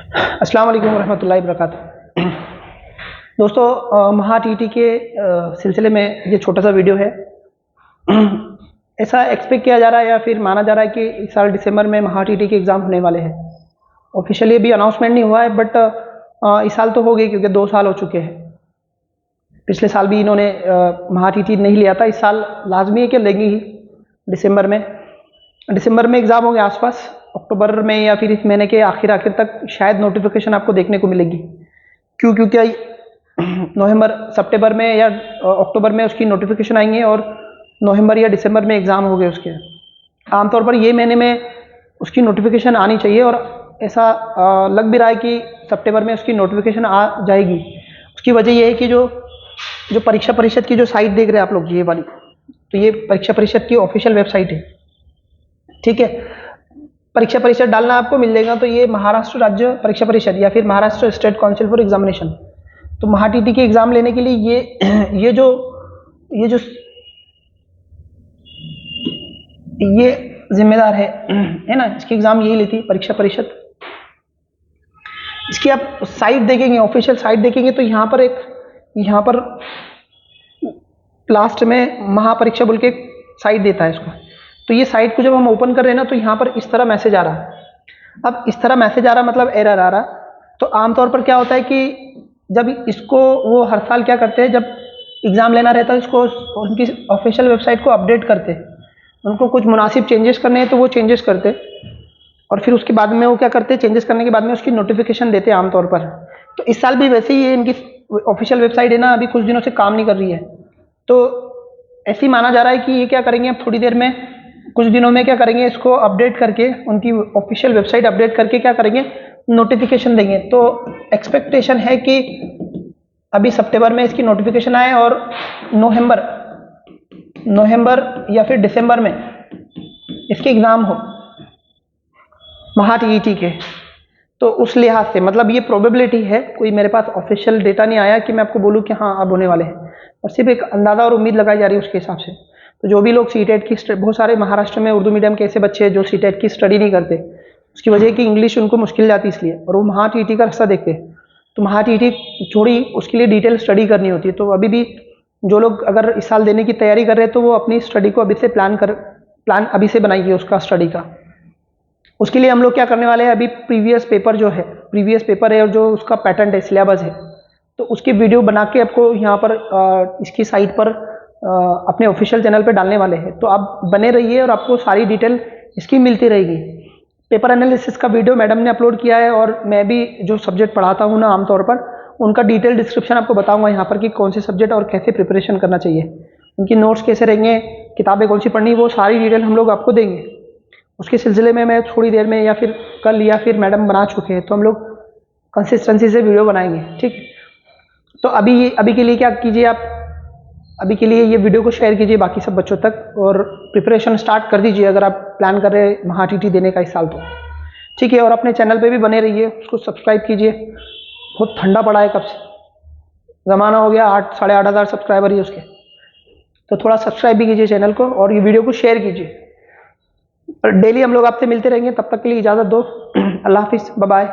अस्सलाम वालेकुम रहमतुल्लाहि वबरकातुहू। दोस्तों, महा टीटी के सिलसिले में ये छोटा सा वीडियो है। ऐसा एक्सपेक्ट किया जा रहा है या फिर माना जा रहा है कि इस साल दिसंबर में महा टीटी के एग्ज़ाम होने वाले हैं। ऑफिशियली अभी अनाउंसमेंट नहीं हुआ है, बट इस साल तो हो गई क्योंकि 2 साल हो चुके हैं। पिछले साल भी इन्होंने महा टीटी नहीं लिया था, इस साल लाजमी है कि लेंगे ही। दिसंबर में एग्ज़ाम होंगे आसपास अक्टूबर में या फिर इस महीने के आखिर तक शायद नोटिफिकेशन आपको देखने को मिलेगी। क्योंकि नवंबर सितंबर में या अक्टूबर में उसकी नोटिफिकेशन आएंगे और नवंबर या दिसंबर में एग्ज़ाम हो गए उसके। आमतौर पर ये महीने में उसकी नोटिफिकेशन आनी चाहिए और ऐसा लग भी रहा है कि सितंबर में उसकी नोटिफिकेशन आ जाएगी। उसकी वजह ये है कि जो परीक्षा परिषद की जो साइट देख रहे हैं आप लोग, ये वाली, तो ये परीक्षा परिषद की ऑफिशियल वेबसाइट है। ठीक है, परीक्षा परिषद डालना आपको मिल जाएगा। तो ये महाराष्ट्र राज्य परीक्षा परिषद या फिर Maharashtra state council for examination, तो महा टीटी के एग्ज़ाम लेने के लिए ये जिम्मेदार है ना, इसकी एग्ज़ाम यही लेती परीक्षा परिषद। इसकी आप साइट देखेंगे, ऑफिशियल साइट देखेंगे, तो यहाँ पर लास्ट में महापरीक्षा बोल के साइट देता है इसको। तो ये साइट को जब हम ओपन कर रहे हैं ना, तो यहाँ पर इस तरह मैसेज आ रहा है। अब इस तरह मैसेज आ रहा मतलब एरर आ रहा। तो आमतौर पर क्या होता है कि जब इसको वो हर साल क्या करते हैं, जब एग्ज़ाम लेना रहता है इसको उनकी ऑफिशियल वेबसाइट को अपडेट करते। उनको कुछ मुनासिब चेंजेस करने हैं तो वो चेंजेस करते, और फिर उसके बाद में वो क्या करते हैं, चेंजेस करने के बाद में उसकी नोटिफिकेशन देते हैं आमतौर पर। तो इस साल भी वैसे ही है, इनकी ऑफिशियल वेबसाइट है ना, अभी कुछ दिनों से काम नहीं कर रही है। तो ऐसे ही माना जा रहा है कि ये क्या करेंगे, अब थोड़ी देर में कुछ दिनों में क्या करेंगे, इसको अपडेट करके उनकी ऑफिशियल वेबसाइट अपडेट करके क्या करेंगे, नोटिफिकेशन देंगे। तो एक्सपेक्टेशन है कि अभी सितंबर में इसकी नोटिफिकेशन आए और नवंबर या फिर दिसंबर में इसके एग्ज़ाम हो महा टीटी के। तो उस लिहाज से मतलब ये प्रोबेबिलिटी है, कोई मेरे पास ऑफिशियल डेटा नहीं आया कि मैं आपको बोलूँ कि हाँ अब होने वाले हैं, और सिर्फ एक अंदाज़ा और उम्मीद लगाई जा रही है उसके हिसाब से। तो जो भी लोग सीटेट की, बहुत सारे महाराष्ट्र में उर्दू मीडियम के ऐसे बच्चे हैं जो सीटेट की स्टडी नहीं करते, उसकी वजह कि इंग्लिश उनको मुश्किल जाती इसलिए, और वो महा टीटी का रास्ता देखते हैं। तो महा टीटी थोड़ी उसके लिए डिटेल स्टडी करनी होती है। तो अभी भी जो लोग अगर इस साल देने की तैयारी कर रहे हैं, तो वो अपनी स्टडी को अभी से प्लान अभी से बनाइए उसका स्टडी का। उसके लिए हम लोग क्या करने वाले हैं, अभी प्रीवियस पेपर है और जो उसका पैटर्न है, सिलेबस है, तो उसकी वीडियो बना के आपको यहाँ पर इसकी साइट पर अपने ऑफिशियल चैनल पे डालने वाले हैं। तो आप बने रहिए और आपको सारी डिटेल इसकी मिलती रहेगी। पेपर एनालिसिस का वीडियो मैडम ने अपलोड किया है, और मैं भी जो सब्जेक्ट पढ़ाता हूँ ना आमतौर पर, उनका डिटेल डिस्क्रिप्शन आपको बताऊंगा यहाँ पर कि कौन से सब्जेक्ट और कैसे प्रिपरेशन करना चाहिए, उनकी नोट्स कैसे रहेंगे, किताबें कौन सी पढ़नी, वो सारी डिटेल हम लोग आपको देंगे। उसके सिलसिले में मैं थोड़ी देर में या फिर कल या फिर मैडम बना चुके हैं, तो हम लोग कंसिस्टेंसी से वीडियो बनाएंगे। ठीक, तो अभी के लिए क्या कीजिए, आप अभी के लिए ये वीडियो को शेयर कीजिए बाकी सब बच्चों तक, और प्रिपरेशन स्टार्ट कर दीजिए अगर आप प्लान कर रहे हैं महा टीटी देने का इस साल तो। ठीक है, और अपने चैनल पे भी बने रहिए, उसको सब्सक्राइब कीजिए। बहुत ठंडा पड़ा है कब से, ज़माना हो गया 8-8.5 हज़ार सब्सक्राइबर ही उसके। तो थोड़ा सब्सक्राइब भी कीजिए चैनल को, और ये वीडियो को शेयर कीजिए। डेली हम लोग आपसे मिलते रहेंगे, तब तक के लिए इजाज़त दो। अल्लाह हाफिज़, बाय बाय।